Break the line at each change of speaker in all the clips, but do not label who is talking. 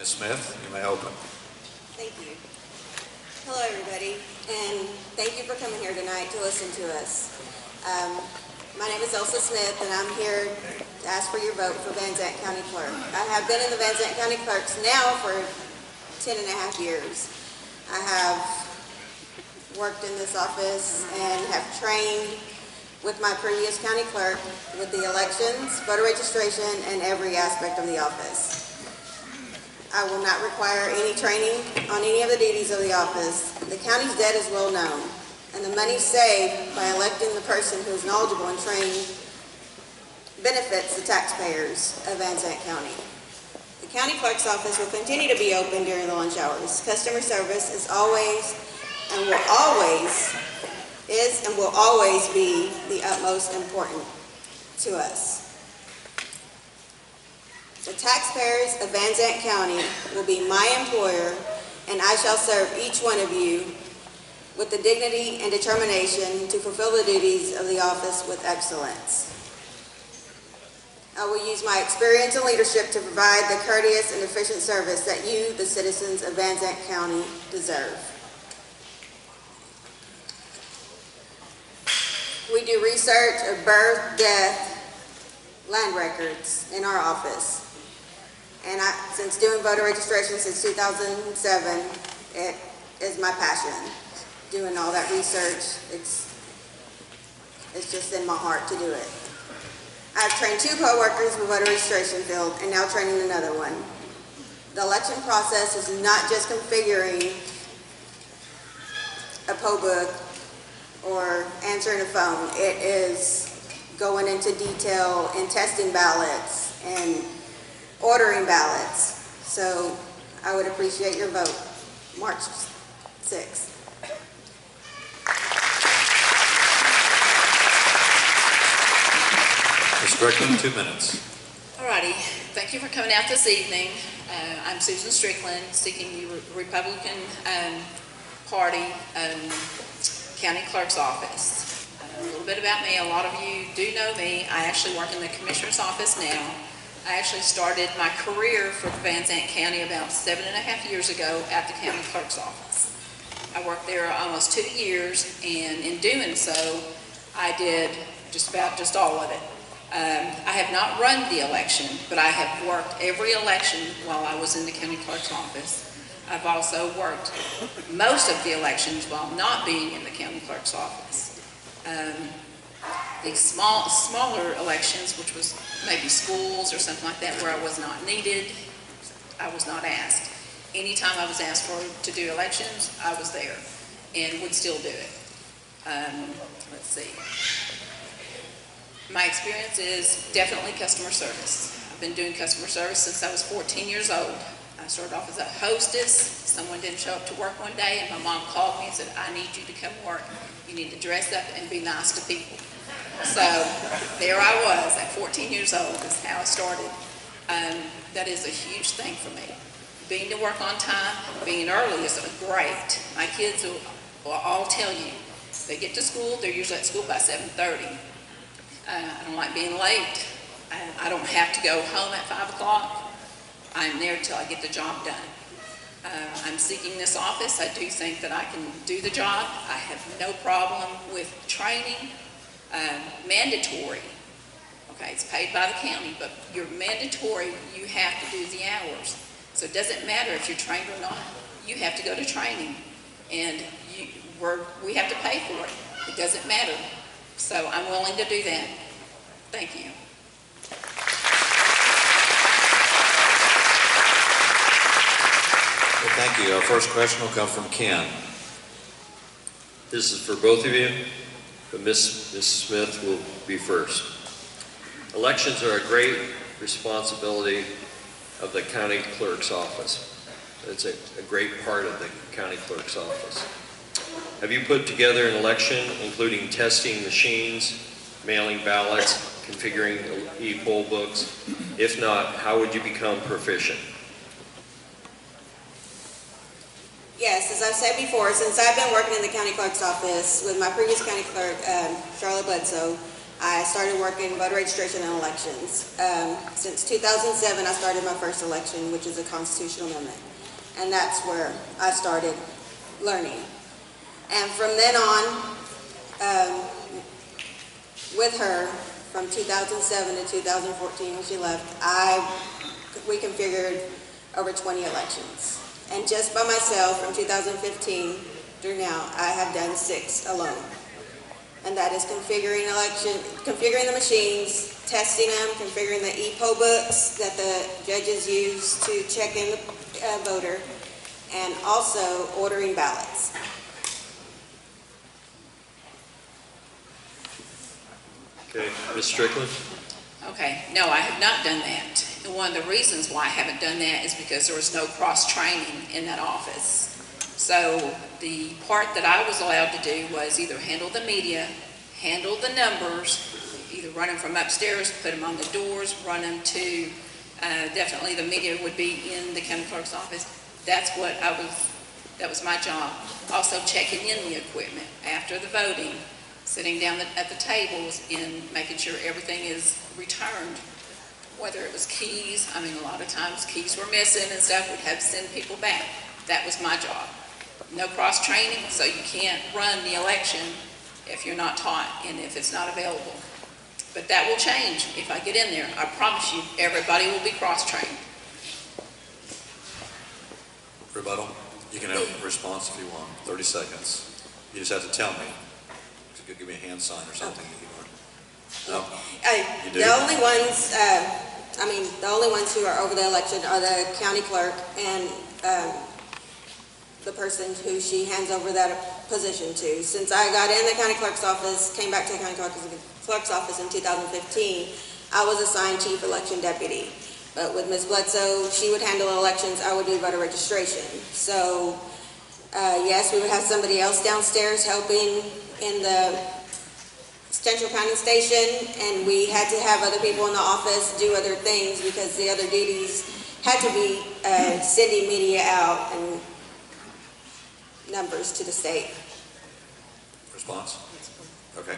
Ms. Smith, you may open.
Thank you. Hello, everybody, and thank you for coming here tonight to listen to us. My name is Elsa Smith, and I'm here to ask for your vote for Van Zandt County Clerk. I have been in the Van Zandt County Clerks now for 10.5 years. I have worked in this office and have trained with my previous county clerk with the elections, voter registration, and every aspect of the office. I will not require any training on any of the duties of the office. The county's debt is well known, and the money saved by electing the person who is knowledgeable and trained benefits the taxpayers of Van Zandt County. The county clerk's office will continue to be open during the lunch hours. Customer service is always and will always be the utmost important to us. The taxpayers of Van Zandt County will be my employer, and I shall serve each one of you with the dignity and determination to fulfill the duties of the office with excellence. I will use my experience and leadership to provide the courteous and efficient service that you, the citizens of Van Zandt County, deserve. We do research of birth, death, land records in our office. And since doing voter registration since 2007, it is my passion. Doing all that research, it's just in my heart to do it. I've trained 2 co-workers in the voter registration field and now training another one. The election process is not just configuring a poll book or answering a phone. It is going into detail and testing ballots and ordering ballots. So I would appreciate your vote, March 6th.
Ms. Strickland, 2 minutes.
Alrighty, thank you for coming out this evening. I'm Susan Strickland, seeking the Republican Party County Clerk's office. A little bit about me, a lot of you do know me. I actually work in the Commissioner's office now. I actually started my career for Van Zandt County about 7.5 years ago at the County Clerk's office. I worked there almost 2 years, and in doing so, I did just all of it. I have not run the election, but I have worked every election while I was in the County Clerk's office. I've also worked most of the elections while not being in the County Clerk's office. The smaller elections, which was maybe schools or something like that, where I was not needed, I was not asked. Anytime I was asked to do elections, I was there and would still do it. Let's see. My experience is definitely customer service. I've been doing customer service since I was 14 years old. I started off as a hostess. Someone didn't show up to work one day, and my mom called me and said, "I need you to come work. You need to dress up and be nice to people." So there I was at 14 years old. That's how I started. That is a huge thing for me. Being to work on time, being early is great. My kids will all tell you, they get to school, they're usually at school by 7:30. I don't like being late. I don't have to go home at 5 o'clock. I'm there till I get the job done. I'm seeking this office. I do think that I can do the job. I have no problem with training. Mandatory. Okay, it's paid by the county, but you're mandatory. You have to do the hours. So it doesn't matter if you're trained or not. You have to go to training, and we have to pay for it. It doesn't matter. So I'm willing to do that. Thank you.
Well, thank you. Our first question will come from Ken.
This is for both of you, but Ms. Smith will be first. Elections are a great responsibility of the county clerk's office. It's a great part of the county clerk's office. Have you put together an election, including testing machines, mailing ballots, configuring e-poll books? If not, how would you become proficient?
Yes, as I've said before, since I've been working in the county clerk's office with my previous county clerk, Charlotte Bledsoe, I started working voter registration and elections. Since 2007, I started my first election, which is a constitutional amendment. And that's where I started learning. And from then on, with her, from 2007 to 2014 when she left, we configured over 20 elections. And just by myself from 2015 through now, I have done 6 alone. And that is configuring the machines, testing them, configuring the e-poll books that the judges use to check in the voter, and also ordering ballots.
Okay, Ms. Strickland?
Okay, no, I have not done that. And one of the reasons why I haven't done that is because there was no cross-training in that office. So the part that I was allowed to do was either handle the media, handle the numbers, either run them from upstairs, put them on the doors, run them to, definitely the media would be in the county clerk's office. That was my job. Also checking in the equipment after the voting, sitting down at the tables and making sure everything is returned. Whether it was keys, I mean, a lot of times keys were missing and stuff, we'd have to send people back. That was my job. No cross-training, so you can't run the election if you're not taught and if it's not available. But that will change if I get in there. I promise you, everybody will be cross-trained.
Rebuttal. You can have a response if you want, 30 seconds. You just have to tell me. You could give me a hand sign or something if you want. No? You do?
The only ones who are over the election are the county clerk and the person who she hands over that position to. Since I got in the county clerk's office, came back to the county clerk's office in 2015, I was assigned chief election deputy. But with Ms. Bledsoe, she would handle elections, I would do voter registration. So, yes, we would have somebody else downstairs helping in the central counting station, and we had to have other people in the office do other things because the other duties had to be sending media out and numbers to the state.
Response? Okay.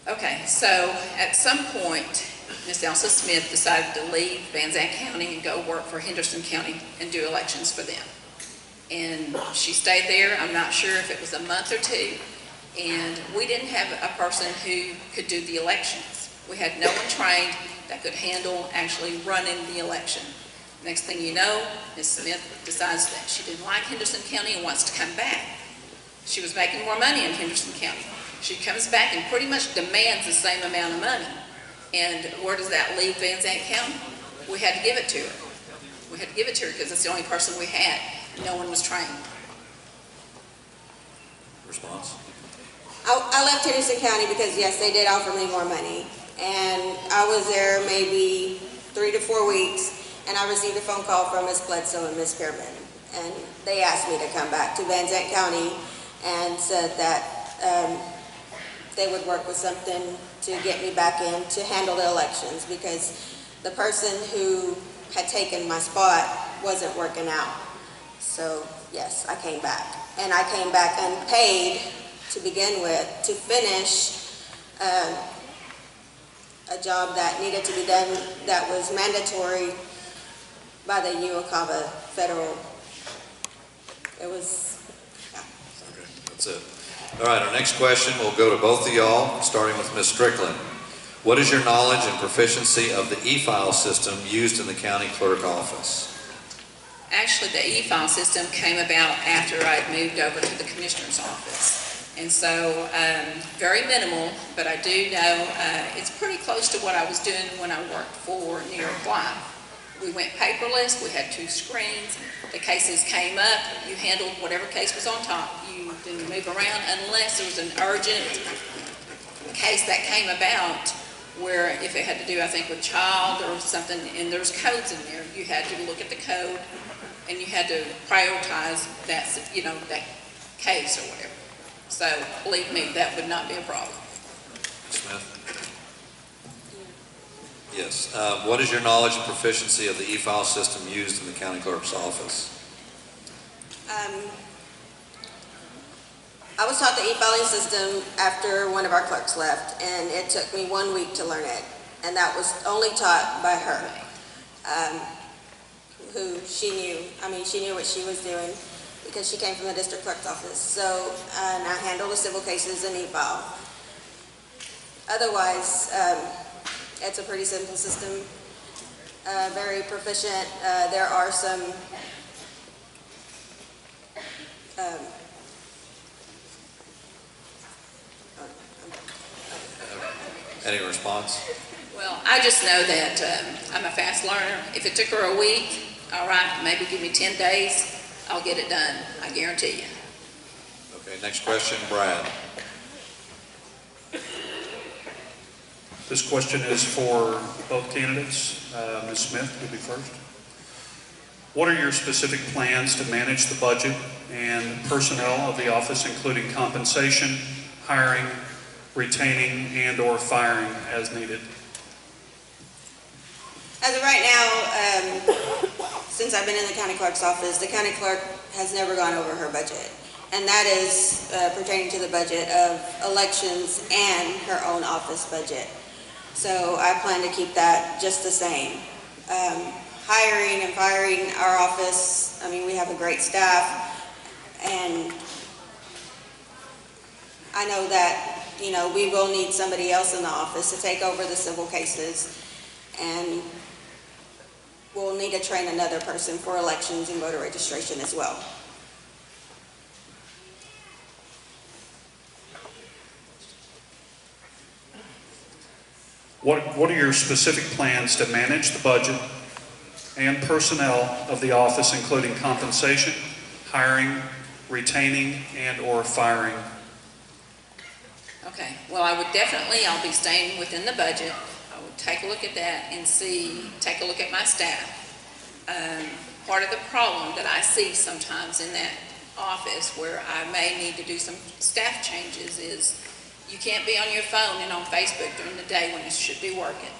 Okay, so at some point, Ms. Elsa Smith decided to leave Van Zandt County and go work for Henderson County and do elections for them. And she stayed there, I'm not sure if it was a month or 2, and we didn't have a person who could do the elections. We had no one trained that could handle actually running the election. Next thing you know, Ms. Smith decides that she didn't like Henderson County and wants to come back. She was making more money in Henderson County. She comes back and pretty much demands the same amount of money. And where does that leave Van Zandt County? We had to give it to her. We had to give it to her because it's the only person we had. No one was trained.
Response?
I left Henderson County because, yes, they did offer me more money. And I was there maybe 3 to 4 weeks, and I received a phone call from Ms. Bledsoe and Ms. Pearman. And they asked me to come back to Van Zandt County and said that they would work with something to get me back in to handle the elections because the person who had taken my spot wasn't working out. So, yes, I came back. And I came back unpaid to begin with to finish a job that needed to be done that was mandatory by the UOCAVA federal. It was, yeah.
Okay, that's it. All right, our next question will go to both of y'all, starting with Ms. Strickland. What is your knowledge and proficiency of the e-file system used in the county clerk office?
Actually, the e-file system came about after I'd moved over to the commissioner's office. And so, very minimal, but I do know it's pretty close to what I was doing when I worked for New York Live. We went paperless, we had 2 screens, the cases came up, you handled whatever case was on top. You didn't move around unless there was an urgent case that came about where if it had to do, I think, with child or something, and there's codes in there, you had to look at the code and you had to prioritize that, you know, that case or whatever. So, believe me, that would not be a problem.
Smith? Yes. What is your knowledge and proficiency of the e-file system used in the county clerk's office?
I was taught the e-filing system after one of our clerks left, and it took me 1 week to learn it. And that was only taught by her, who she knew what she was doing because she came from the district clerk's office. So, and I handle the civil cases and e-file. Otherwise, it's a pretty simple system, very proficient. There are some
Any response?
Well, I just know that I'm a fast learner. If it took her a week, all right, maybe give me 10 days, I'll get it done, I guarantee you.
Okay, next question, Brad.
This question is for both candidates. Ms. Smith, you'll be first. What are your specific plans to manage the budget and personnel of the office, including compensation, hiring, retaining, and/or firing as needed?
As of right now, since I've been in the county clerk's office, the county clerk has never gone over her budget. And that is pertaining to the budget of elections and her own office budget. So I plan to keep that just the same. Hiring and firing our office, I mean, we have a great staff, and I know that, you know, we will need somebody else in the office to take over the civil cases, and we'll need to train another person for elections and voter registration as well.
What are your specific plans to manage the budget and personnel of the office, including compensation, hiring, retaining, and/or firing?
Okay, well, I'll be staying within the budget. I would take a look at that and take a look at my staff. Part of the problem that I see sometimes in that office where I may need to do some staff changes is you can't be on your phone and on Facebook during the day when you should be working.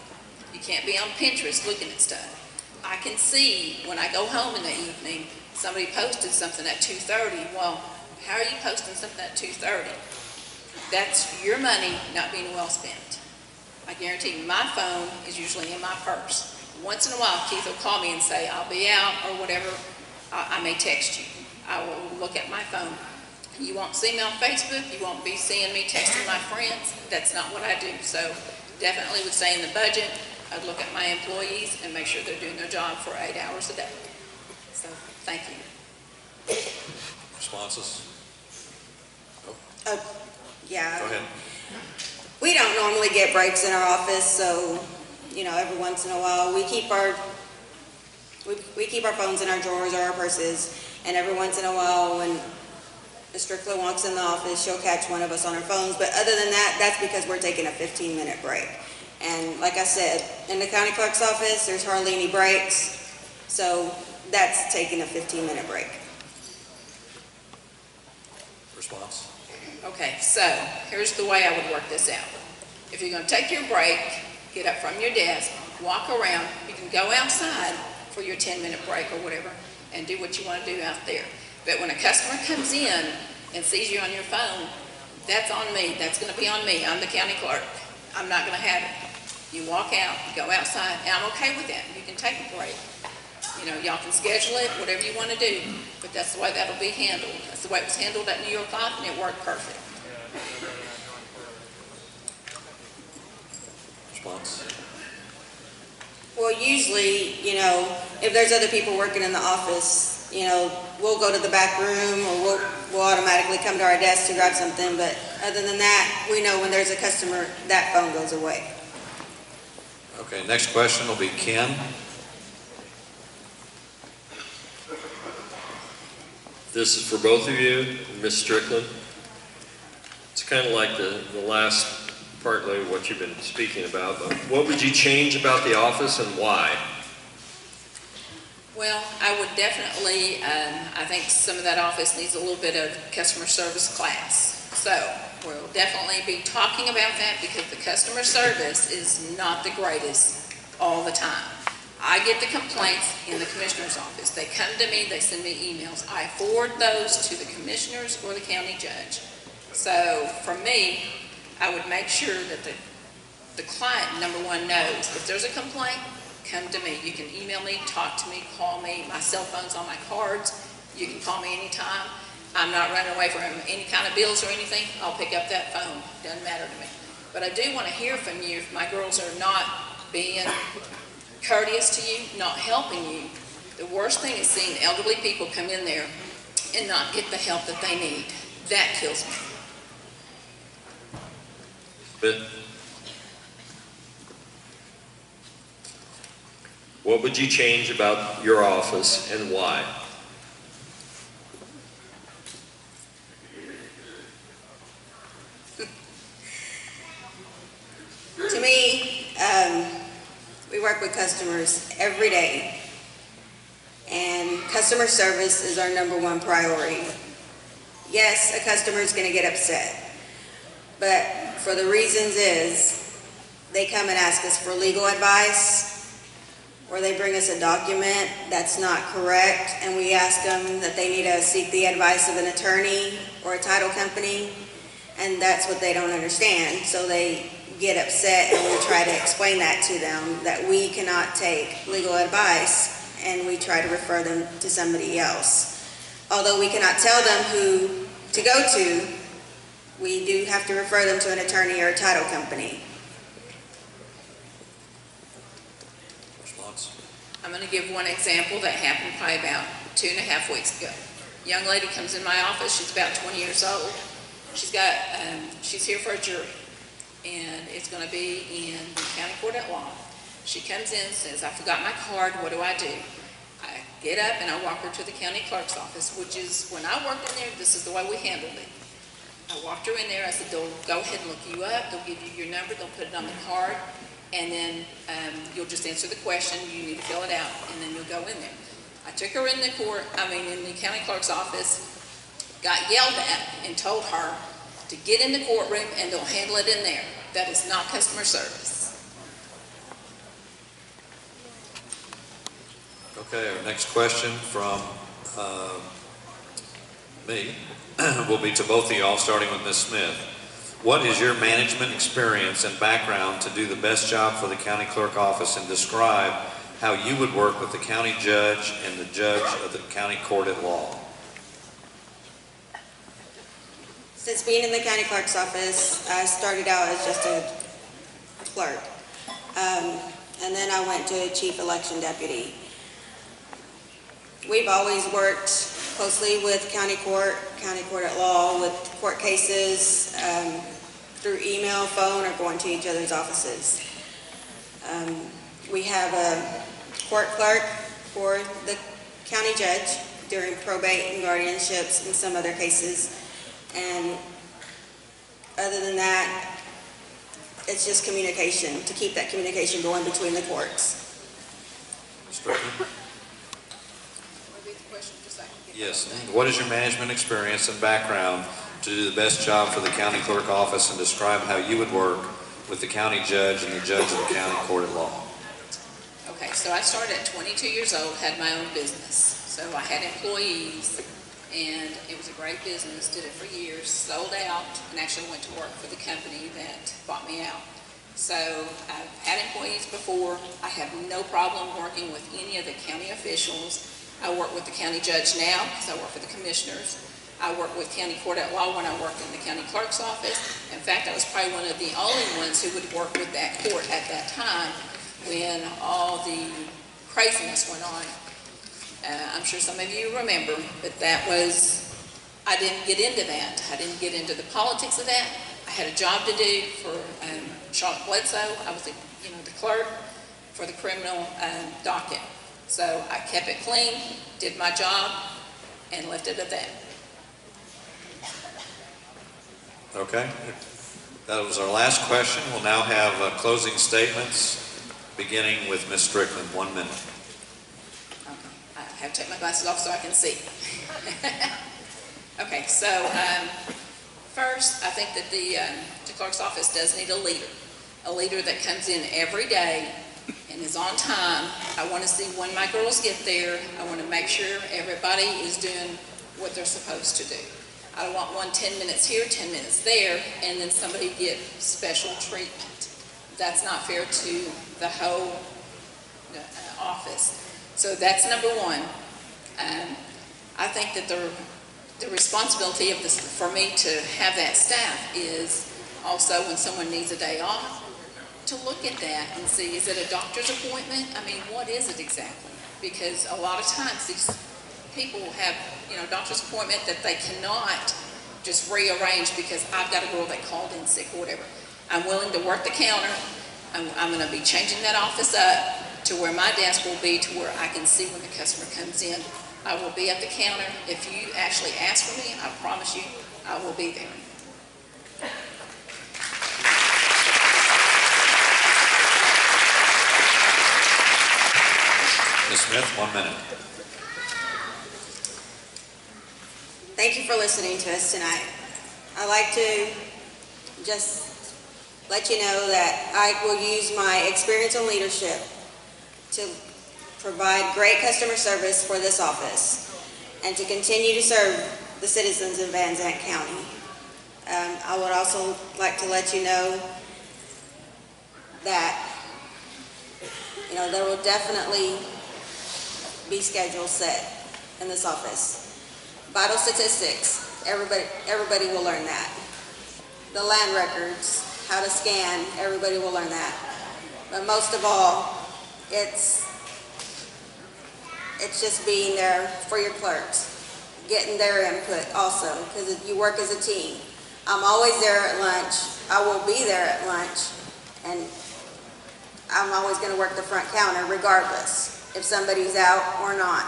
You can't be on Pinterest looking at stuff. I can see when I go home in the evening, somebody posted something at 2:30. Well, how are you posting something at 2:30? That's your money not being well spent. I guarantee you, my phone is usually in my purse. Once in a while, Keith will call me and say, I'll be out or whatever. I may text you. I will look at my phone. You won't see me on Facebook. You won't be seeing me texting my friends. That's not what I do. So definitely would stay in the budget. I'd look at my employees and make sure they're doing their job for 8 hours a day. So thank you.
Responses?
Yeah.
Go ahead.
We don't normally get breaks in our office, so, you know, every once in a while we keep our phones in our drawers or our purses, and every once in a while when Ms. Strickland walks in the office, she'll catch one of us on our phones. But other than that, that's because we're taking a 15-minute break. And like I said, in the county clerk's office, there's hardly any breaks, so that's taking a 15-minute break.
Response?
Okay, so here's the way I would work this out. If you're going to take your break, get up from your desk, walk around. You can go outside for your 10-minute break or whatever and do what you want to do out there. But when a customer comes in and sees you on your phone, that's on me. That's going to be on me. I'm the county clerk. I'm not going to have it. You walk out, you go outside, and I'm okay with that. You can take a break. You know, y'all can schedule it, whatever you want to do, but that's the way that'll be handled. That's the way it was handled at New York Life, and it worked perfect.
Response?
Well, usually, you know, if there's other people working in the office, you know, we'll go to the back room or we'll automatically come to our desk to grab something. But other than that, we know when there's a customer, that phone goes away.
Okay, next question will be Ken.
This is for both of you, Ms. Strickland. It's kind of like the last partly what you've been speaking about, but what would you change about the office and why?
Well, I would definitely, I think some of that office needs a little bit of customer service class. So we'll definitely be talking about that because the customer service is not the greatest all the time. I get the complaints in the commissioner's office. They come to me, they send me emails. I forward those to the commissioners or the county judge. So for me, I would make sure that the client, number one, knows if there's a complaint, come to me. You can email me, talk to me, call me. My cell phone's on my cards. You can call me anytime. I'm not running away from any kind of bills or anything. I'll pick up that phone. Doesn't matter to me. But I do want to hear from you if my girls are not being courteous to you, not helping you. The worst thing is seeing elderly people come in there and not get the help that they need. That kills me.
Smith? What would you change about your office and why?
To me, we work with customers every day, and customer service is our #1 priority. Yes, a customer is going to get upset, but for the reasons is they come and ask us for legal advice, or they bring us a document that's not correct, and we ask them that they need to seek the advice of an attorney or a title company, and that's what they don't understand. So they get upset, and we try to explain that to them, that we cannot take legal advice, and we try to refer them to somebody else. Although we cannot tell them who to go to, we do have to refer them to an attorney or a title company.
Response?
I'm going to give one example that happened probably about 2.5 weeks ago. Young lady comes in my office. She's about 20 years old. She's here for a jury, and it's going to be in the county court at law. She comes in and says, "I forgot my card. What do I do?" I get up and I walk her to the county clerk's office, which is, when I worked in there, this is the way we handled it. I walked her in there. I said, "They'll go ahead and look you up. They'll give you your number. They'll put it on the card, and then you'll just answer the question. You need to fill it out, and then you'll go in there." I took her in the county clerk's office, got yelled at, and told her to get in the courtroom and they'll handle it in there. That is not customer service.
Okay, our next question from me will be to both of y'all, starting with Ms. Smith. What is your management experience and background to do the best job for the county clerk office, and describe how you would work with the county judge and the judge of the county court at law?
Since being in the county clerk's office, I started out as just a clerk. And then I went to chief election deputy. We've always worked closely with county court at law, with court cases, through email, phone, or going to each other's offices. We have a court clerk for the county judge during probate and guardianships and some other cases. And other than that, it's just communication, to keep that communication going between the courts.
Strickland?
Repeat the question just so I can get
Yes.
that.
What is your management experience and background to do the best job for the county clerk office, and describe how you would work with the county judge and the judge of the county court at law?
Okay, so I started at 22 years old, had my own business. So I had employees, and it was a great business, did it for years, sold out, and actually went to work for the company that bought me out. So I've had employees before. I have no problem working with any of the county officials. I work with the county judge now because I work for the commissioners. I work with county court at law when I worked in the county clerk's office. In fact, I was probably one of the only ones who would work with that court at that time when all the craziness went on. I'm sure some of you remember, but I didn't get into that. I didn't get into the politics of that. I had a job to do for Charlotte Bledsoe. I was the clerk for the criminal docket. So I kept it clean, did my job, and left it at that.
Okay. That was our last question. We'll now have closing statements, beginning with Ms. Strickland. 1 minute.
I have to take my glasses off so I can see. Okay, so first, I think that the clerk's office does need a leader that comes in every day and is on time. I want to see when my girls get there. I want to make sure everybody is doing what they're supposed to do. I don't want one 10 minutes here, 10 minutes there, and then somebody get special treatment. That's not fair to the whole office. So that's number one. I think that the responsibility of this, for me to have that staff is also when someone needs a day off, to look at that and see, is it a doctor's appointment? I mean, what is it exactly? Because a lot of times these people have, doctor's appointment that they cannot just rearrange because I've got a girl that called in sick or whatever. I'm willing to work the counter. I'm going to be changing that office up to where my desk will be to where I can see when the customer comes in. I will be at the counter. If you actually ask for me, I promise you, I will be there.
Ms. Smith, 1 minute.
Thank you for listening to us tonight. I'd like to just let you know that I will use my experience and leadership to provide great customer service for this office and to continue to serve the citizens of Van Zandt County. I would also like to let you know that there will definitely be schedules set in this office. Vital statistics, everybody will learn that. The land records, how to scan, everybody will learn that. But most of all, it's just being there for your clerks, getting their input also, because you work as a team. I'm always there at lunch. I will be there at lunch, and I'm always going to work the front counter regardless if somebody's out or not.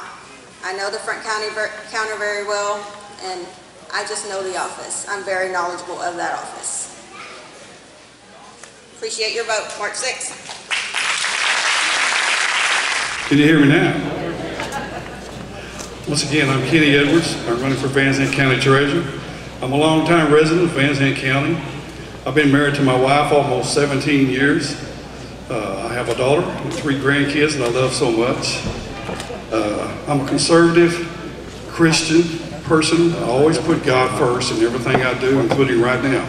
I know the front counter very well, and I just know the office. I'm very knowledgeable of that office. Appreciate your vote, March 6th.
Can you hear me now? Once again, I'm Kenny Edwards. I'm running for Van Zandt County Treasurer. I'm a longtime resident of Van Zandt County. I've been married to my wife almost 17 years. I have a daughter and 3 grandkids that I love so much. I'm a conservative Christian person. I always put God first in everything I do, including right now.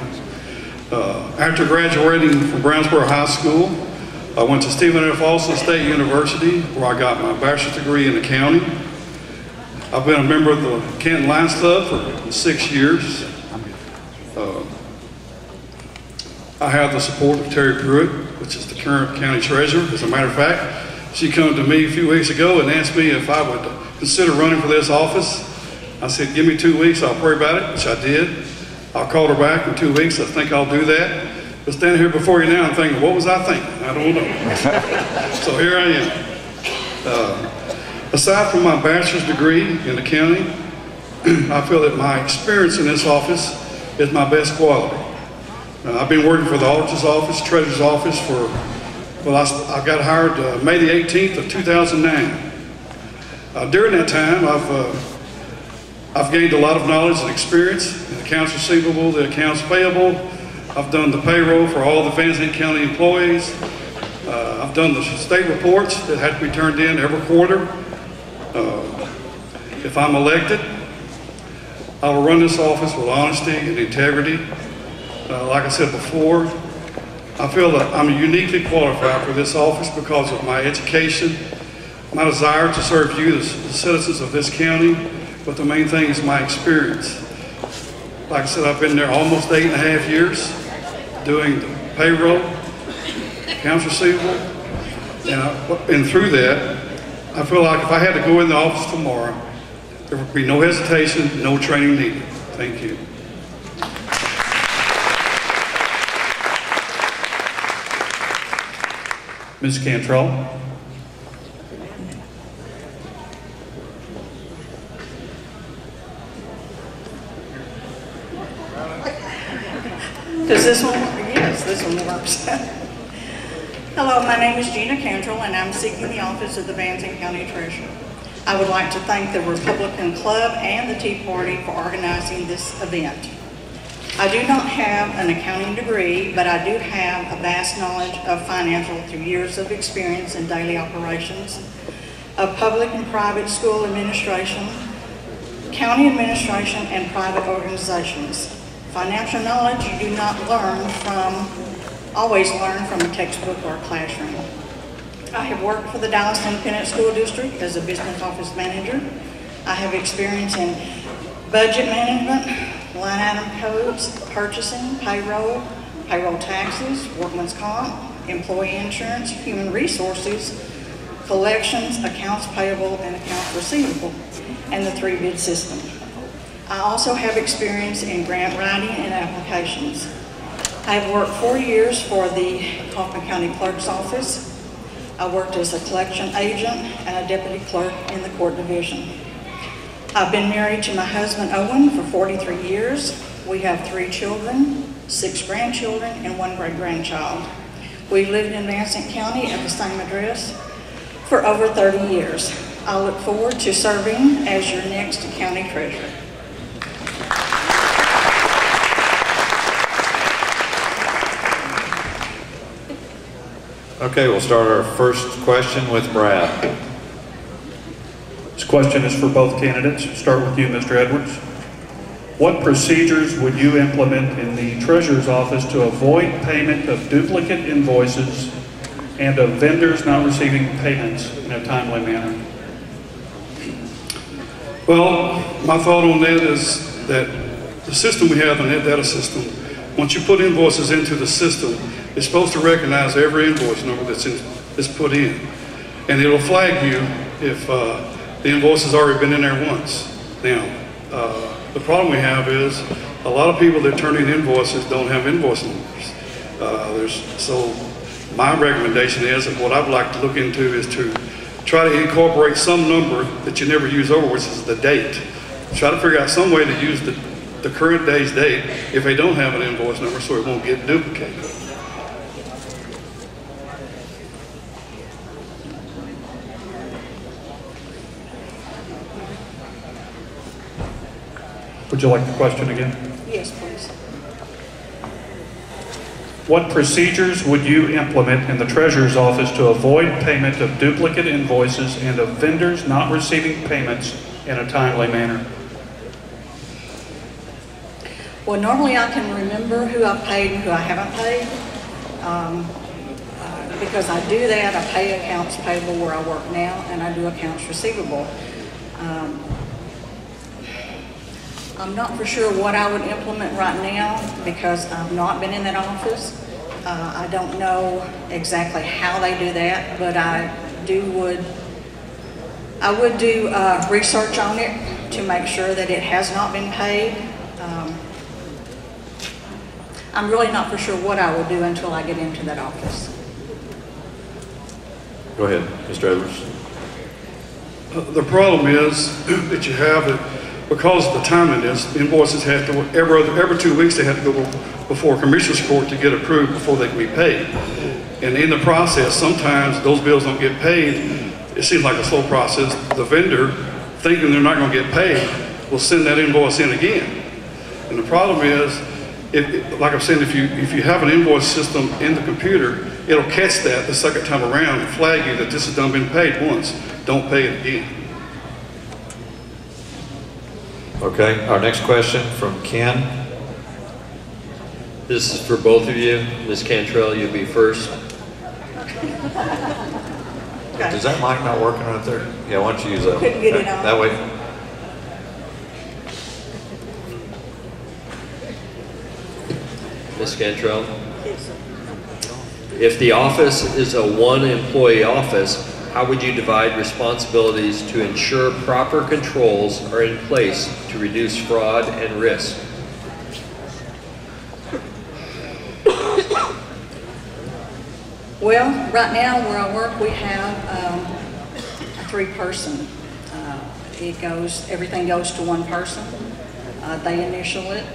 After graduating from Brownsboro High School, I went to Stephen F. Austin State University, where I got my bachelor's degree in accounting. I've been a member of the Canton Lions Club for 6 years. I have the support of Terry Pruitt, which is the current county treasurer. As a matter of fact, she came to me a few weeks ago and asked me if I would consider running for this office. I said, give me 2 weeks, I'll pray about it, which I did. I called her back in 2 weeks. I think I'll do that. But standing here before you now, I'm thinking, what was I thinking? I don't know. So here I am. Aside from my bachelor's degree in accounting, I feel that my experience in this office is my best quality. I've been working for the auditor's office, treasurer's office for, I got hired May the 18th of 2009. During that time, I've gained a lot of knowledge and experience in accounts receivable, the accounts payable. I've done the payroll for all the Van Zandt County employees. I've done the state reports that have to be turned in every quarter. If I'm elected, I will run this office with honesty and integrity. Like I said before, I feel that I'm uniquely qualified for this office because of my education, my desire to serve you, the citizens of this county, but the main thing is my experience. Like I said, I've been there almost 8.5 years doing the payroll, accounts receivable, and through that, I feel like if I had to go in the office tomorrow, there would be no hesitation, no training needed. Thank you.
Ms. Cantrell.
Does this one work? Yes, this one works. Hello, my name is Gina Cantrell, and I'm seeking the office of the Van Zandt County Treasurer. I would like to thank the Republican Club and the Tea Party for organizing this event. I do not have an accounting degree, but I do have a vast knowledge of financial through years of experience in daily operations, of public and private school administration, county administration, and private organizations. Financial knowledge you do not always learn from a textbook or a classroom. I have worked for the Dallas Independent School District as a business office manager. I have experience in budget management, line item codes, purchasing, payroll taxes, workman's comp, employee insurance, human resources, collections, accounts payable, and accounts receivable, and the 3-bid system. I also have experience in grant writing and applications. I have worked 4 years for the Kaufman County Clerk's office. I worked as a collection agent and a deputy clerk in the court division. I've been married to my husband Owen for 43 years. We have 3 children, 6 grandchildren, and 1 great-grandchild. We've lived in Vincent County at the same address for over 30 years. I look forward to serving as your next county treasurer.
Okay, we'll start our first question with Brad.
This question is for both candidates. Start with you, Mr. Edwards. What procedures would you implement in the treasurer's office to avoid payment of duplicate invoices and of vendors not receiving payments in a timely manner?
Well, my thought on that is that the system we have, the net data system, once you put invoices into the system, it's supposed to recognize every invoice number that's put in. And it'll flag you if the invoice has already been in there once. Now, the problem we have is a lot of people that turn in invoices don't have invoice numbers. So my recommendation is that what I'd like to look into is to try to incorporate some number that you never use over, which is the date. Try to figure out some way to use the current day's date if they don't have an invoice number so it won't get duplicated.
Would you like the question again?
Yes, please.
What procedures would you implement in the treasurer's office to avoid payment of duplicate invoices and of vendors not receiving payments in a timely manner?
Well, normally I can remember who I've paid and who I haven't paid. Because I do that, I pay accounts payable where I work now, and I do accounts receivable. I'm not for sure what I would implement right now because I've not been in that office. I don't know exactly how they do that, but I would do research on it to make sure that it has not been paid. I'm really not for sure what I will do until I get into that office.
Go ahead, Mr. Edwards.
The problem is that you have it because of the timeliness. Invoices have to every 2 weeks they have to go before Commissioner's Court to get approved before they can be paid. And in the process, sometimes those bills don't get paid. It seems like a slow process. The vendor, thinking they're not going to get paid, will send that invoice in again. And the problem is, like I'm saying, if you have an invoice system in the computer, it'll catch that the second time around and flag you that this has been paid once. Don't pay it again.
Okay, our next question from Ken.
This is for both of you. Ms. Cantrell, you'll be first.
Okay.
Is that mic not working right there? Yeah, why don't you use that?
Couldn't get it on.
That way.
Ms. Cantrell? If the office is a one-employee office, how would you divide responsibilities to ensure proper controls are in place to reduce fraud and risk?
Well, right now where I work, we have a 3-person. Everything goes to one person. They initial it.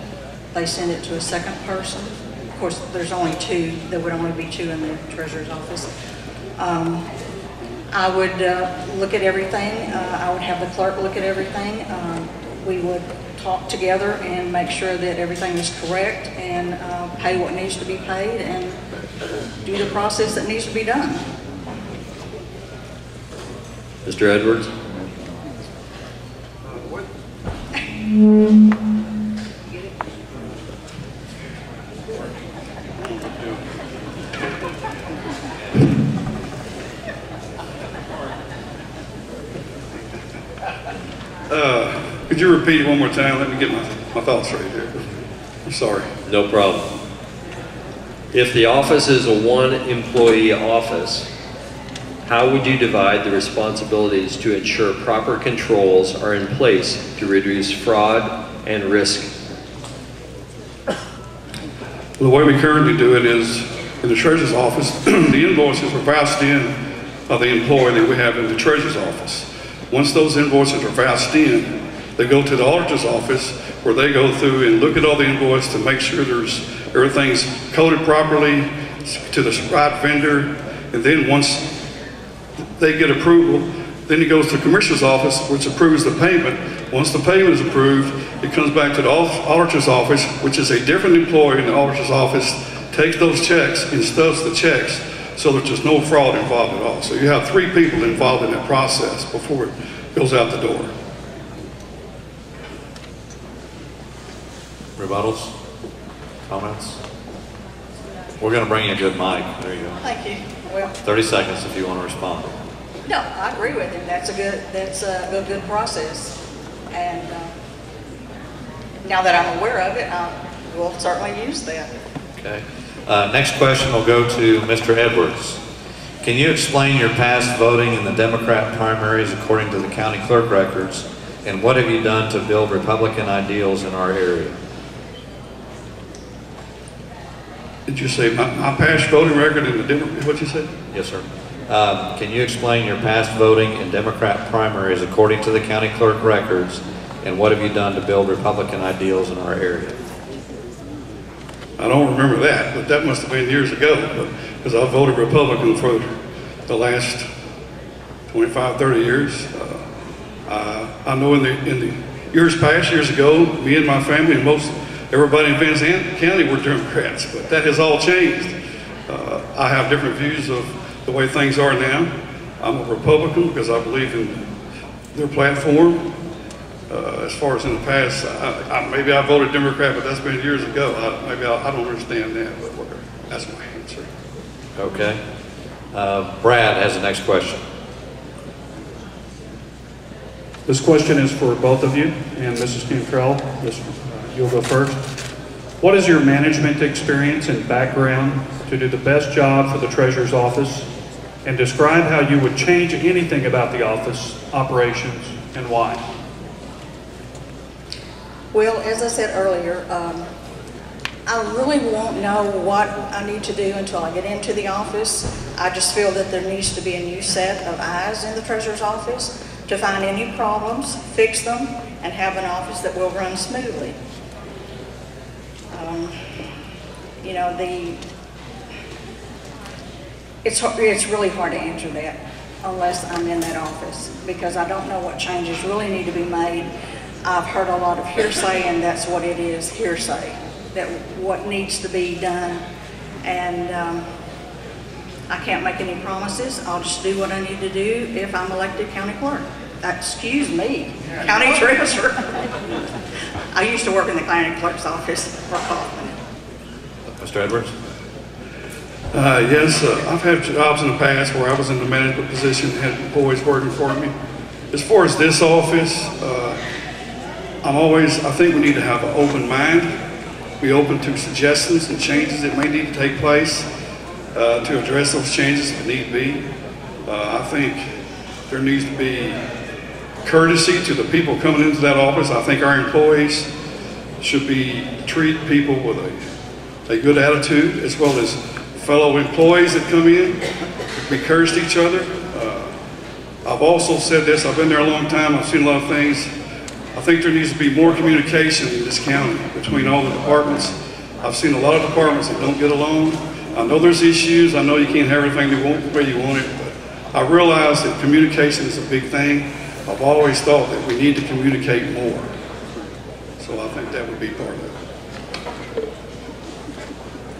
They send it to a second person. Of course, there's only 2. There would only be 2 in the treasurer's office. I would look at everything. I would have the clerk look at everything. We would talk together and make sure that everything is correct and pay what needs to be paid and do the process that needs to be done.
Mr. Edwards?
Could you repeat it one more time? Let me get my thoughts right here. I'm sorry.
No problem. If the office is a one-employee office, how would you divide the responsibilities to ensure proper controls are in place to reduce fraud and risk?
The way we currently do it is, in the treasurer's office, the invoices are vouched in by the employee that we have in the treasurer's office. Once those invoices are vouched in, they go to the auditor's office where they go through and look at all the invoices to make sure everything's coded properly to the right vendor. And then once they get approval, then it goes to the commissioner's office, which approves the payment. Once the payment is approved, it comes back to the auditor's office, which is a different employee in the auditor's office, takes those checks and stuffs the checks so that there's no fraud involved at all. So you have 3 people involved in that process before it goes out the door.
Rebuttals? Comments? We're going to bring you a good mic. There you go.
Thank you. Well,
30 seconds if you want to respond.
no, I agree with him. That's a good process. And now that I'm aware of it, we'll certainly use that.
Okay. Next question will go to Mr. Edwards. Can you explain your past voting in the Democrat primaries according to the county clerk records, and what have you done to build Republican ideals in our area?
Did you say my past voting record in the Democrat, what you said?
Yes, sir. Can you explain your past voting in Democrat primaries according to the county clerk records, and what have you done to build Republican ideals in our area?
I don't remember that, but that must have been years ago, because I voted Republican for the last 25, 30 years. I know in the years past, years ago, me and my family and everybody in Van Zandt County were Democrats, but that has all changed. I have different views of the way things are now. I'm a Republican because I believe in their platform. As far as in the past, maybe I voted Democrat, but that's been years ago. I don't understand that, but whatever. That's my answer.
Okay. Brad has the next question.
This question is for both of you, and Mrs. Cantrell, you'll go first. What is your management experience and background to do the best job for the treasurer's office, and describe how you would change anything about the office operations and why?
Well, as I said earlier, I really won't know what I need to do until I get into the office. I just feel that there needs to be a new set of eyes in the treasurer's office to find any problems, fix them, and have an office that will run smoothly. You know, it's really hard to answer that unless I'm in that office, because I don't know what changes really need to be made. I've heard a lot of hearsay, and that's what it is, hearsay, that what needs to be done. And I can't make any promises. I'll just do what I need to do if I'm elected county clerk. Excuse me, county treasurer. I used to work in the county clerk's office for Kaufman.
Mr. Edwards?
Yes, I've had jobs in the past where I was in the management position and had employees working for me. As far as this office, I think we need to have an open mind, be open to suggestions and changes that may need to take place to address those changes if need be. I think there needs to be courtesy to the people coming into that office. I think our employees should treat people with a good attitude, as well as fellow employees that come in, be courteous to each other. I've also said this, I've been there a long time, I've seen a lot of things. I think there needs to be more communication in this county between all the departments. I've seen a lot of departments that don't get along. I know there's issues, I know you can't have everything the way you want it, but I realize that communication is a big thing. I've always thought that we need to communicate more. So I think that would be part of it.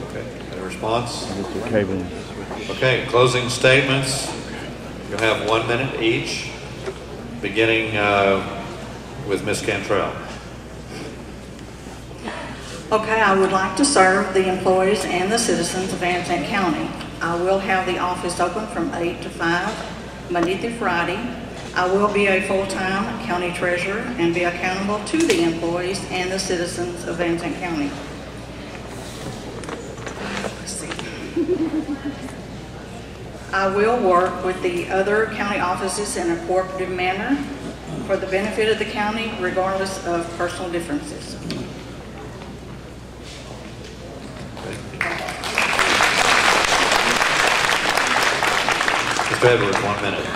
Okay, any response? Okay, closing statements. You'll have 1 minute each, beginning with Ms. Cantrell.
Okay, I would like to serve the employees and the citizens of Van Zandt County. I will have the office open from 8 to 5, Monday through Friday. I will be a full-time county treasurer and be accountable to the employees and the citizens of Van Zandt County. Let's see. I will work with the other county offices in a cooperative manner for the benefit of the county, regardless of personal differences.
Mr. Edwards, 1 minute.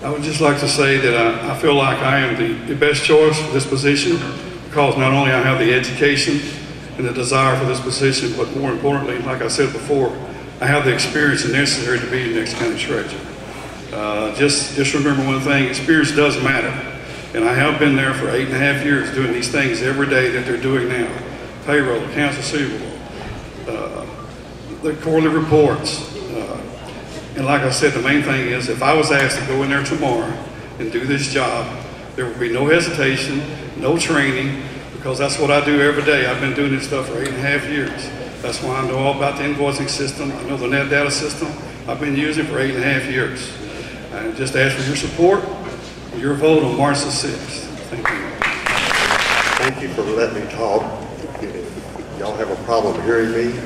I would just like to say that I feel like I am the best choice for this position because not only I have the education and the desire for this position, but more importantly, like I said before, I have the experience necessary to be the next county treasurer. Just remember one thing, experience does matter. And I have been there for 8.5 years doing these things every day that they're doing now. Payroll, accounts receivable, the quarterly reports. And like I said, the main thing is if I was asked to go in there tomorrow and do this job, there would be no hesitation, no training, because that's what I do every day. I've been doing this stuff for 8.5 years. That's why I know all about the invoicing system. I know the net data system. I've been using it for 8.5 years. I just ask for your support, your vote on March the 6th. Thank you.
Thank you for letting me talk. Y'all have a problem hearing me?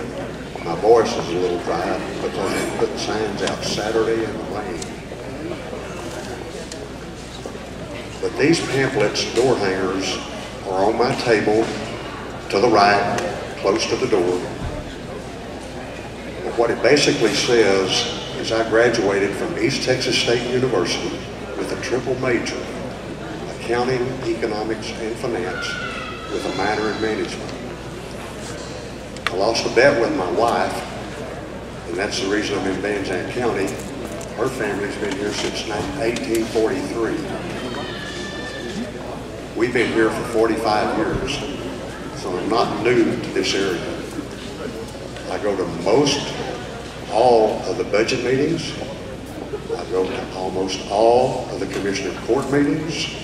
My voice is a little dry because I put signs out Saturday in the rain. But these pamphlets, door hangers, are on my table to the right, close to the door. But what it basically says is I graduated from East Texas State University with a triple major, accounting, economics, and finance, with a minor in management. I lost a bet with my wife, and that's the reason I'm in Van Zandt County. Her family's been here since 1843. We've been here for 45 years, so I'm not new to this area. I go to most all of the budget meetings. I go to almost all of the commissioner court meetings.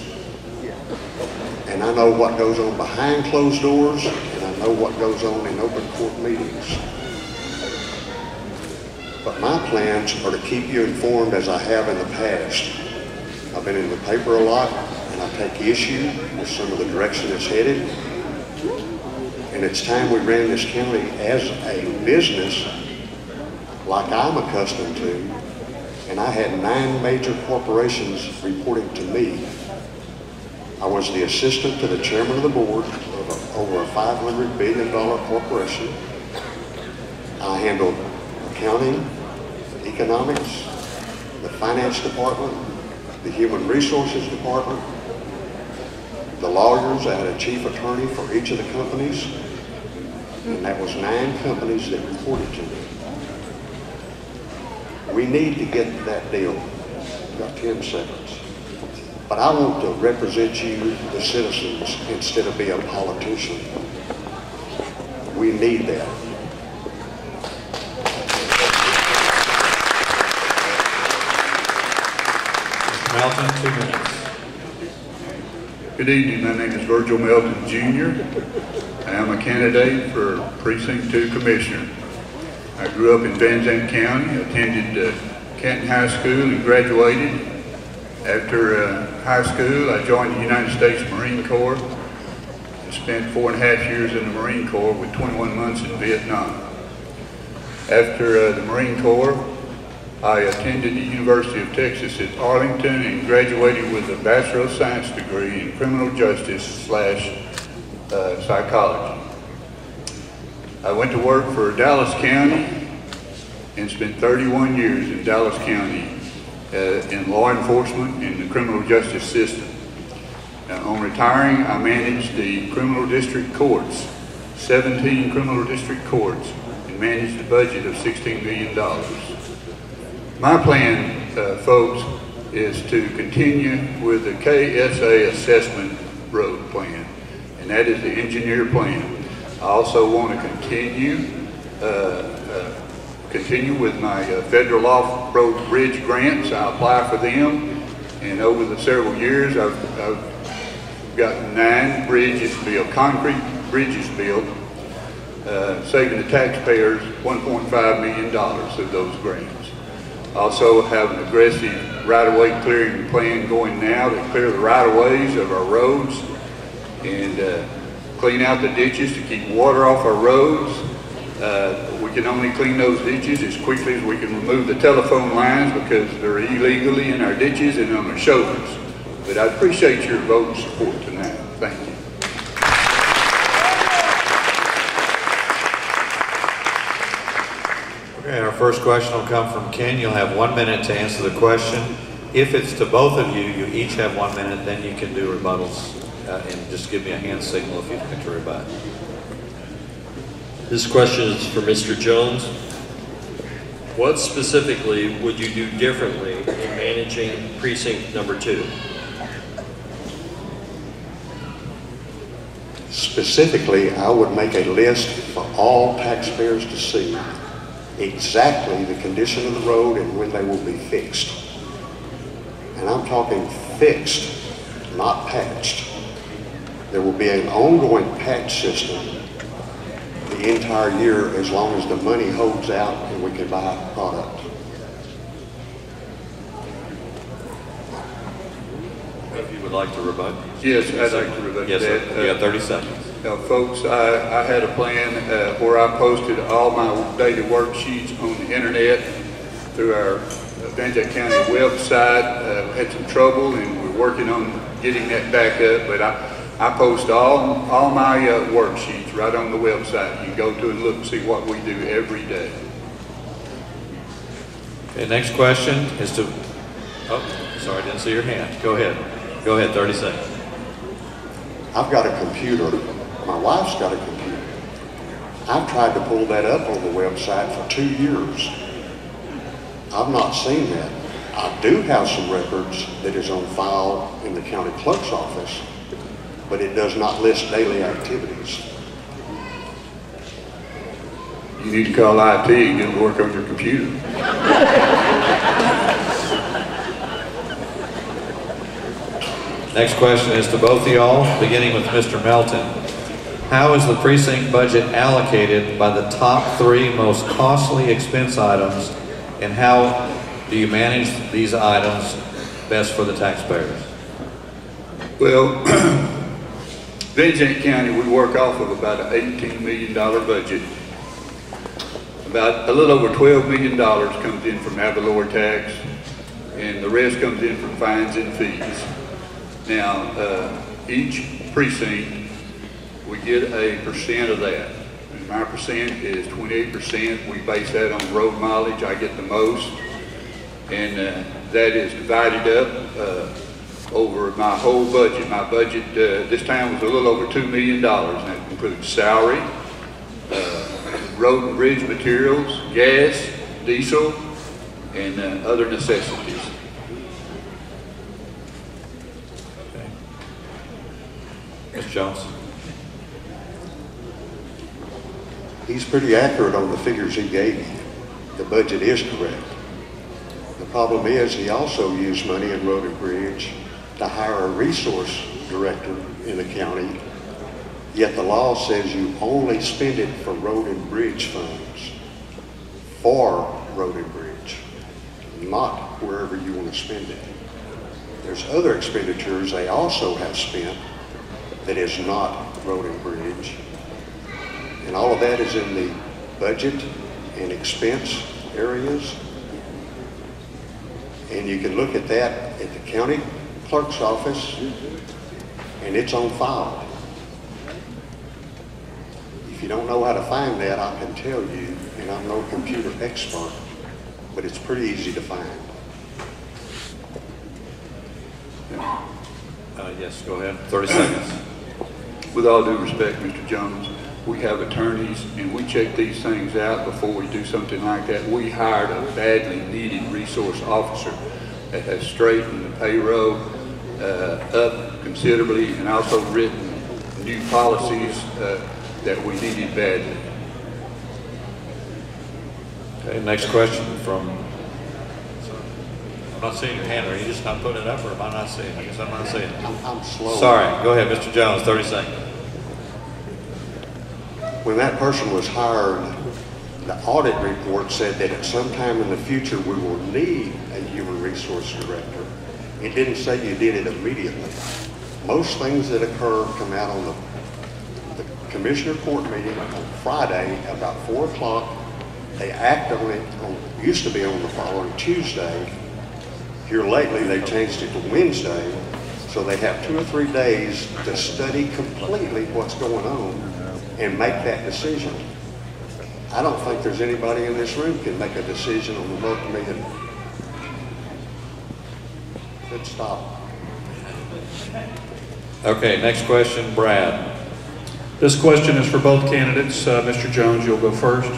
And I know what goes on behind closed doors, and I know what goes on in open court meetings. But my plans are to keep you informed as I have in the past. I've been in the paper a lot, and I take issue with some of the direction it's headed. And it's time we ran this county as a business like I'm accustomed to. And I had 9 major corporations reporting to me. I was the assistant to the chairman of the board of over a $500 billion corporation. I handled accounting, economics, the finance department, the human resources department, the lawyers. I had a chief attorney for each of the companies, and that was 9 companies that reported to me. We need to get that deal. We've got 10 seconds. But I want to represent you, the citizens, instead of be a politician. We need that.
Mr. Melton, 2 minutes.
Good evening. My name is Virgil Melton, Jr. I am a candidate for Precinct 2 Commissioner. I grew up in Van Zandt County, attended Canton High School and graduated. After high school, I joined the United States Marine Corps and spent 4.5 years in the Marine Corps with 21 months in Vietnam. After the Marine Corps, I attended the University of Texas at Arlington and graduated with a Bachelor of Science degree in Criminal Justice / Psychology. I went to work for Dallas County and spent 31 years in Dallas County in law enforcement in the criminal justice system. On retiring, I managed the criminal district courts, 17 criminal district courts, and managed a budget of $16 million. My plan, folks, is to continue with the KSA assessment road plan, and that is the engineer plan. I also want to continue with my federal off-road bridge grants. I apply for them, and over the several years, I've gotten 9 bridges built, concrete bridges built, saving the taxpayers $1.5 million through those grants. Also have an aggressive right-of-way clearing plan going now to clear the right-of-ways of our roads and clean out the ditches to keep water off our roads. We can only clean those ditches as quickly as we can remove the telephone lines because they're illegally in our ditches and on our shoulders. But I appreciate your vote and support tonight. Thank you.
Okay, our first question will come from Ken. You'll have 1 minute to answer the question. If it's to both of you, you each have 1 minute, then you can do rebuttals and just give me a hand signal if you'd like to rebut.
This question is for Mr. Jones. What specifically would you do differently in managing precinct number 2?
Specifically, I would make a list for all taxpayers to see exactly the condition of the road and when they will be fixed. And I'm talking fixed, not patched. There will be an ongoing patch system the entire year as long as the money holds out and we can buy product.
If you would like to rebut.
Yes, I'd like to rebut
yes,
that.
Sir. You have 30 seconds.
Now, folks, I had a plan where I posted all my daily worksheets on the internet through our Van Zandt County website. We had some trouble and we're working on getting that back up, but I post all my worksheets right on the website. You can go to and look and see what we do every day.
Okay, next question is to, oh, sorry, I didn't see your hand. Go ahead. Go ahead, 30 seconds.
I've got a computer. My wife's got a computer. I've tried to pull that up on the website for 2 years. I've not seen that. I do have some records that is on file in the county clerk's office, but it does not list daily activities.
You need to call IT and get to work on your computer.
Next question is to both of y'all, beginning with Mr. Melton. How is the precinct budget allocated by the top 3 most costly expense items, and how do you manage these items best for the taxpayers?
Well, Van Zandt County, we work off of about an $18 million budget. About a little over $12 million comes in from ad valorem tax, and the rest comes in from fines and fees. Now, each precinct, we get a percent of that. And my percent is 28%. We base that on road mileage. I get the most. And that is divided up over my whole budget. My budget this time was a little over $2 million. And that includes salary, road and bridge materials, gas, diesel, and other necessities.
Okay. Ms. Jones.
He's pretty accurate on the figures he gave me. The budget is correct. The problem is he also used money in road and bridge to hire a resource director in the county, yet the law says you only spend it for road and bridge funds, for road and bridge, not wherever you want to spend it. There's other expenditures they also have spent that is not road and bridge. And all of that is in the budget and expense areas. And you can look at that at the county clerk's office, and it's on file. If you don't know how to find that, I can tell you, and I'm no computer expert, but it's pretty easy to find.
Yes, go ahead, 30 seconds.
With all due respect, Mr. Jones, we have attorneys and we check these things out before we do something like that. We hired a badly needed resource officer that has straightened the payroll up considerably and also written new policies that we needed badly.
Okay, next question from, I'm not seeing your hand. Are you just not putting it up, or am I not seeing it? I guess I'm not seeing it.
I'm slow.
Sorry, go ahead, Mr. Jones, 30 seconds.
When that person was hired, the audit report said that at some time in the future we will need a human resource director. It didn't say you did it immediately. Most things that occur come out on the commissioner court meeting on Friday about 4 o'clock. They act on it, used to be on the following Tuesday. Here lately, they changed it to Wednesday. So they have 2 or 3 days to study completely what's going on and make that decision. I don't think there's anybody in this room can make a decision on the multi-million. Good stop.
Okay, next question, Brad.
This question is for both candidates. Mr. Jones, you'll go first.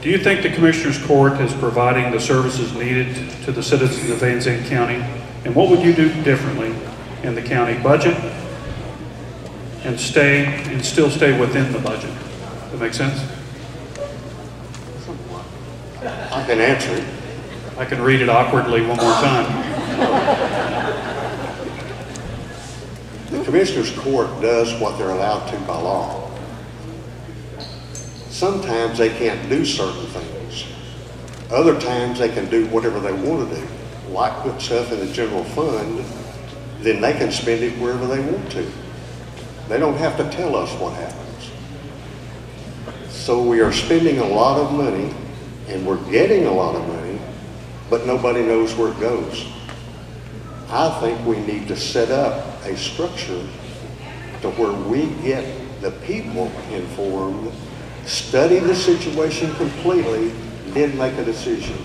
Do you think the Commissioners Court is providing the services needed to the citizens of Van Zandt County? And what would you do differently in the county budget and still stay within the budget? Does that make sense?
I can answer it.
I can read it awkwardly one more time.
The Commissioners Court does what they're allowed to by law. Sometimes they can't do certain things. Other times they can do whatever they want to do. Like put stuff in the general fund, then they can spend it wherever they want to. They don't have to tell us what happens. So we are spending a lot of money and we're getting a lot of money, but nobody knows where it goes. I think we need to set up a structure to where we get the people informed, study the situation completely, then make a decision.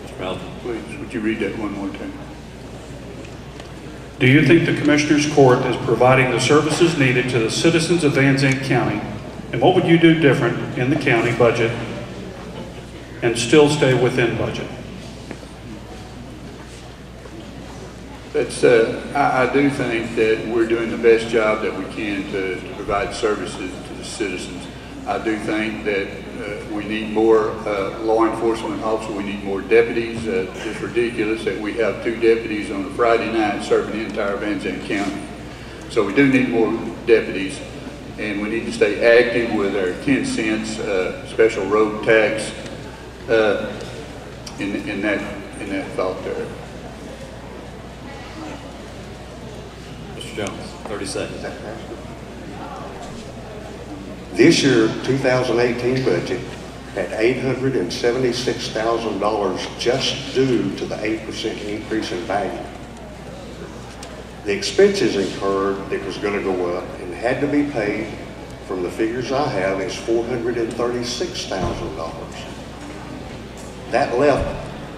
Mr. Melton.
Please, would you read that one more time?
Do you think the Commissioners Court is providing the services needed to the citizens of Van Zandt County? And what would you do different in the county budget and still stay within budget?
I do think that we're doing the best job that we can to provide services to the citizens. I do think that we need more law enforcement officers. We need more deputies. It's ridiculous that we have 2 deputies on a Friday night serving the entire Van Zandt County. So we do need more deputies, and we need to stay active with our 10 cents special road tax in that thought there.
Jones, 30 seconds.
This year, 2018 budget had $876,000 just due to the 8% increase in value. The expenses incurred that was going to go up and had to be paid from the figures I have is $436,000. That left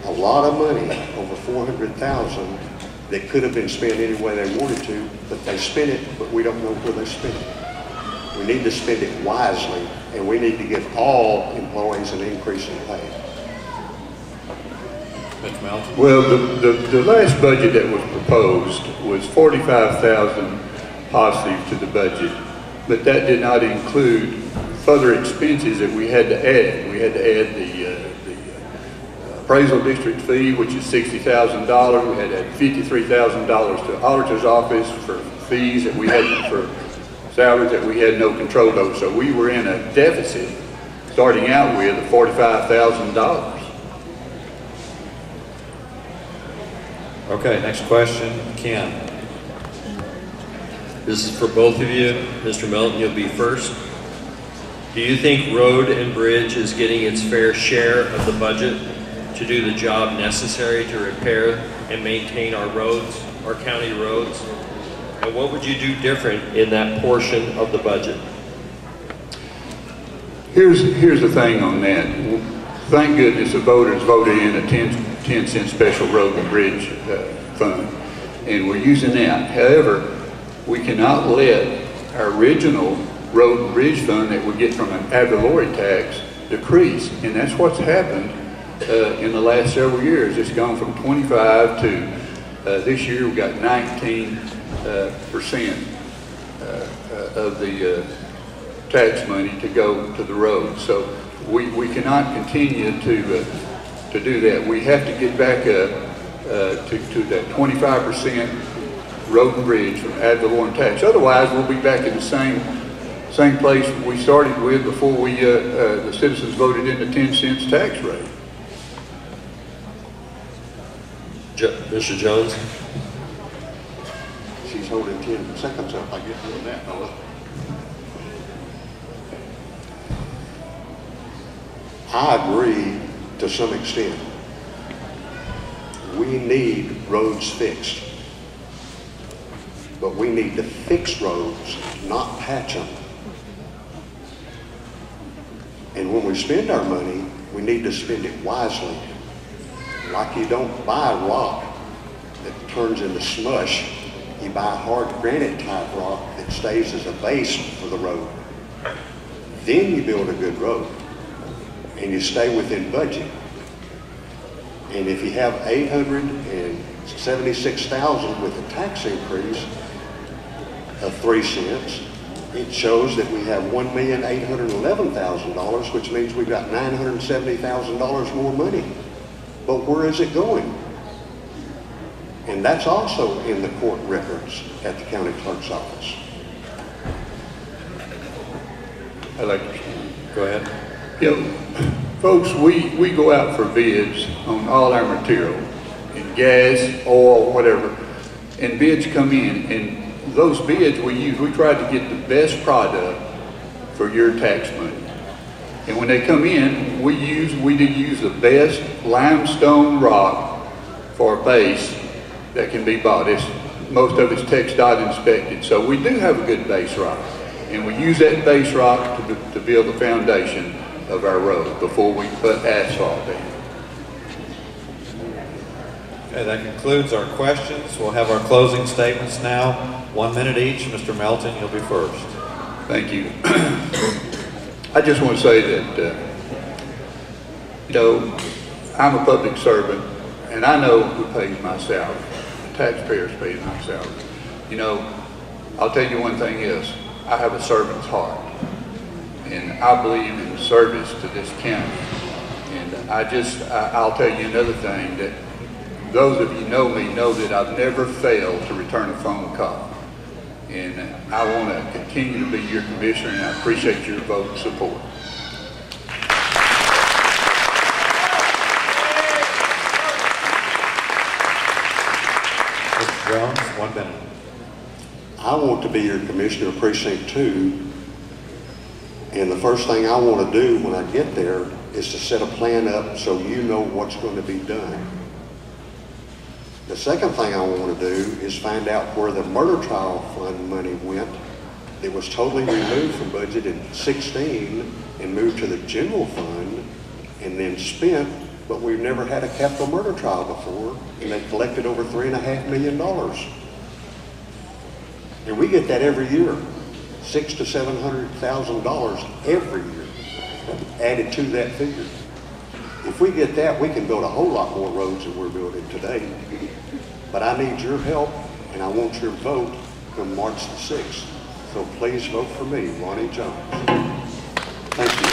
a lot of money, over $400,000, that could have been spent any way they wanted to, but they spent it, but we don't know where they spent it. We need to spend it wisely, and we need to give all employees an increase in pay.
Mr. Melton.
Well, the last budget that was proposed was $45,000 positive to the budget, but that did not include further expenses that we had to add. We had to add the appraisal district fee, which is $60,000. We had to add $53,000 to the auditor's office for fees that we had, for salaries that we had no control over. So we were in a deficit starting out with of $45,000.
Okay, next question, Ken.
This is for both of you. Mr. Melton, you'll be first. Do you think Road and Bridge is getting its fair share of the budget to do the job necessary to repair and maintain our roads, our county roads? And what would you do different in that portion of the budget?
Here's the thing on that. Thank goodness the voters voted in a 10 cent special road and bridge fund, and we're using that. However, we cannot let our original road and bridge fund that we get from an ad valorem tax decrease, and that's what's happened in the last several years. It's gone from 25 to this year we got 19% of the tax money to go to the road. So we cannot continue to do that. We have to get back to that 25% road and bridge from ad valorem tax. Otherwise, we'll be back in the same same place we started with before the citizens voted in the 10 cents tax rate.
Mr. Jones?
She's holding 10 seconds up. I get rid of that, fella. I agree to some extent. We need roads fixed. But we need to fix roads, not patch them. And when we spend our money, we need to spend it wisely. Like you don't buy rock that turns into smush. You buy hard granite type rock that stays as a base for the road. Then you build a good road and you stay within budget. And if you have $876,000 with a tax increase of 3 cents, it shows that we have $1,811,000, which means we've got $970,000 more money. But where is it going? And that's also in the court records at the county clerk's office.
I'd like to
Go ahead.
You know, folks, we go out for bids on all our material, in gas, oil, whatever, and bids come in, and those bids we try to get the best product for your tax money. And when they come in, we did use the best limestone rock for a base that can be bought. Most of it's TxDOT inspected, so we do have a good base rock. And we use that base rock to build the foundation of our road before we put asphalt in.
Okay, that concludes our questions. We'll have our closing statements now. 1 minute each. Mr. Melton, you'll be first.
Thank you. I just want to say that, you know, I'm a public servant, and I know who pays my salary. The taxpayers pay my salary. You know, I'll tell you one thing is, I have a servant's heart, and I believe in service to this county. And I'll tell you another thing, that those of you know me know that I've never failed to return a phone call. And I want to continue to be your commissioner, and I appreciate your vote and support.
Mr. Jones, 1 minute.
I want to be your commissioner of Precinct 2, and the first thing I want to do when I get there is to set a plan up so you know what's going to be done. The second thing I want to do is find out where the murder trial fund money went. It was totally removed from budget in 16 and moved to the general fund and then spent, but we've never had a capital murder trial before, and they collected over $3.5 million. And we get that every year, $600,000 to $700,000 every year added to that figure. If we get that, we can build a whole lot more roads than we're building today. But I need your help, and I want your vote come March the 6th. So please vote for me, Lonnie Jones. Thank you.